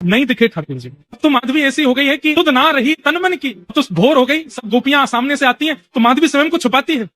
नहीं दिखे ठाकुर जी। अब तो माधवी ऐसी हो गई है कि खुद ना रही तन मन की, तो भोर हो गई, सब गोपियां सामने से आती हैं तो माधवी स्वयं को छुपाती है,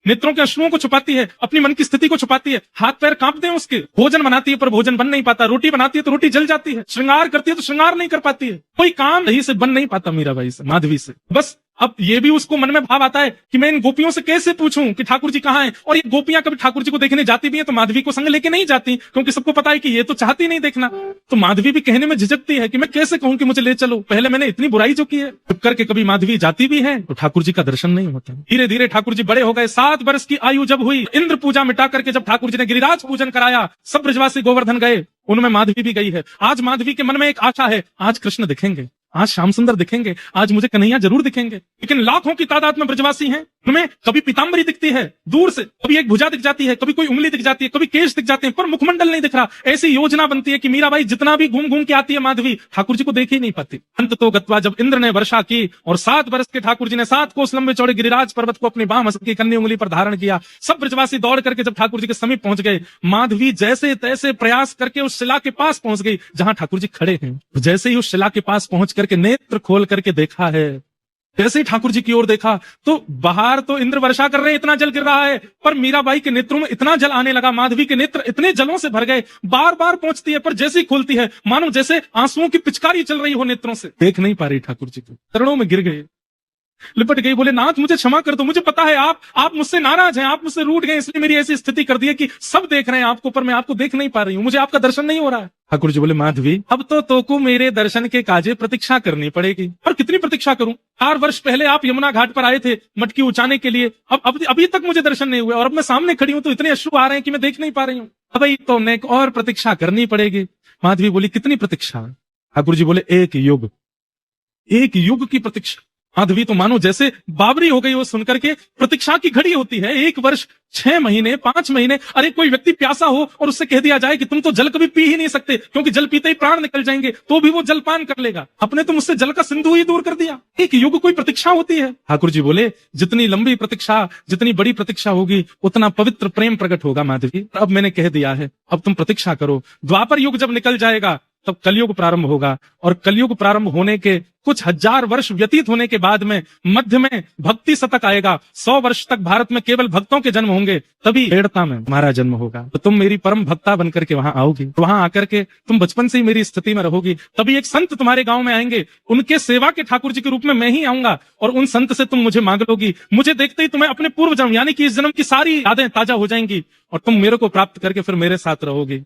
नेत्रों के अश्रुओं को छुपाती है, अपनी मन की स्थिति को छुपाती है, हाथ पैर कांपते हैं उसके, भोजन बनाती है पर भोजन बन नहीं पाता, रोटी बनाती है तो रोटी जल जाती है, श्रृंगार करती है तो श्रृंगार नहीं कर पाती है, कोई काम सही से बन नहीं पाता मीराबाई से, माधवी से। बस अब ये भी उसको मन में भाव आता है कि मैं इन गोपियों से कैसे पूछूं कि ठाकुर जी कहाँ हैं, और ये गोपियां कभी ठाकुर जी को देखने जाती भी हैं तो माधवी को संग लेके नहीं जाती, क्योंकि सबको पता है कि ये तो चाहती नहीं देखना। तो माधवी भी कहने में झिझकती है कि मैं कैसे कहूं कि मुझे ले चलो, पहले मैंने इतनी बुराई जो की है। चुप करके कभी माधवी जाती भी है तो ठाकुर जी का दर्शन नहीं होता। धीरे धीरे ठाकुर जी बड़े हो गए, 7 वर्ष की आयु जब हुई, इंद्र पूजा मिटा करके जब ठाकुर जी ने गिरिराज पूजन कराया, सब ब्रजवासी गोवर्धन गए, उनमें माधवी भी गई है। आज माधवी के मन में एक आशा है, आज कृष्ण दिखेंगे, आज श्याम सुंदर दिखेंगे, आज मुझे कन्हैया जरूर दिखेंगे। लेकिन लाखों की तादाद में ब्रजवासी हैं, उनमें कभी पीताम्बरी दिखती है दूर से, कभी एक भुजा दिख जाती है, कभी कोई उंगली दिख जाती है, कभी केश दिख जाते हैं, पर मुखमंडल नहीं दिख रहा। ऐसी योजना बनती है कि मीराबाई जितना भी घूम घूम के आती है माधवी, ठाकुर जी को देख ही नहीं पाती। अंत तो गत्वा जब इंद्र ने वर्षा की और 7 वर्ष के ठाकुर जी ने 7 कोस लंबे चौड़े गिरिराज पर्वत को अपनी बाह की कन्नी उंगली पर धारण किया, सब ब्रजवासी दौड़ करके जब ठाकुर जी के समीप पहुंच गए, माधवी जैसे तैसे प्रयास करके उस शिला के पास पहुंच गई जहां ठाकुर जी खड़े हैं। जैसे ही उस शिला के पास पहुंच करके नेत्र खोल करके देखा है, जैसे ही ठाकुर जी की ओर देखा तो बाहर तो इंद्र वर्षा कर रहे हैं, इतना जल गिर रहा है, पर मीराबाई के नेत्रों में इतना जल आने लगा, माधवी के नेत्र इतने जलों से भर गए, बार बार पहुंचती है पर जैसे ही खोलती है मानो जैसे आंसुओं की पिचकारी चल रही हो नेत्रों से, देख नहीं पा रही ठाकुर जी को, चरणों में गिर गए, लिपट गई, बोले नाथ मुझे क्षमा कर दो, मुझे पता है आप मुझसे नाराज हैं, आप मुझसे रूठ गए, इसलिए मेरी ऐसी स्थिति कर दी है कि सब देख रहे हैं आपको पर मैं आपको देख नहीं पा रही हूं, मुझे आपका दर्शन नहीं हो रहा है। ठाकुर जी बोले माधवी अब तो को मेरे दर्शन के काजे प्रतीक्षा करनी पड़ेगी। और कितनी प्रतीक्षा करूं, 4 वर्ष पहले आप यमुना घाट पर आए थे मटकी उचाने के लिए, अब अभी तक मुझे दर्शन नहीं हुए, और अब मैं सामने खड़ी हूं तो इतने अश्रु आ रहे हैं कि मैं देख नहीं पा रही हूँ, अब तो नेक और प्रतीक्षा करनी पड़ेगी। माधवी बोली कितनी प्रतीक्षा? ठाकुर जी बोले 1 युग, 1 युग की प्रतीक्षा। माधवी तो मानो जैसे बाबरी हो गई वो सुनकर के, प्रतीक्षा की घड़ी होती है 1 वर्ष 6 महीने 5 महीने। अरे कोई व्यक्ति प्यासा हो और उससे कह दिया जाए कि तुम तो जल कभी पी ही नहीं सकते क्योंकि जल पीते ही प्राण निकल जाएंगे, तो भी वो जलपान कर लेगा, अपने तो मुझसे जल का सिंधु ही दूर कर दिया। 1 युग कोई प्रतीक्षा होती है? ठाकुर जी बोले जितनी लंबी प्रतीक्षा, जितनी बड़ी प्रतीक्षा होगी उतना पवित्र प्रेम प्रकट होगा माधवी। अब मैंने कह दिया है, अब तुम प्रतीक्षा करो, द्वापर युग जब निकल जाएगा तब कलयुग प्रारंभ होगा, और कलयुग प्रारंभ होने के कुछ 1000 वर्ष व्यतीत होने के बाद में मध्य में भक्ति शतक आएगा, 100 वर्ष तक भारत में केवल भक्तों के जन्म होंगे, तभी बेड़ता में तुम्हारा जन्म होगा, तो तुम मेरी परम भक्ता बनकर के वहां आओगी, वहां आकर के तुम बचपन से ही मेरी स्थिति में रहोगी। तभी एक संत तुम्हारे गांव में आएंगे, उनके सेवा के ठाकुर जी के रूप में मैं ही आऊंगा, और उन संत से तुम मुझे मांग लोगी, मुझे देखते ही तुम्हें अपने पूर्व जन्म यानी कि इस जन्म की सारी यादें ताजा हो जाएंगी, और तुम मेरे को प्राप्त करके फिर मेरे साथ रहोगी।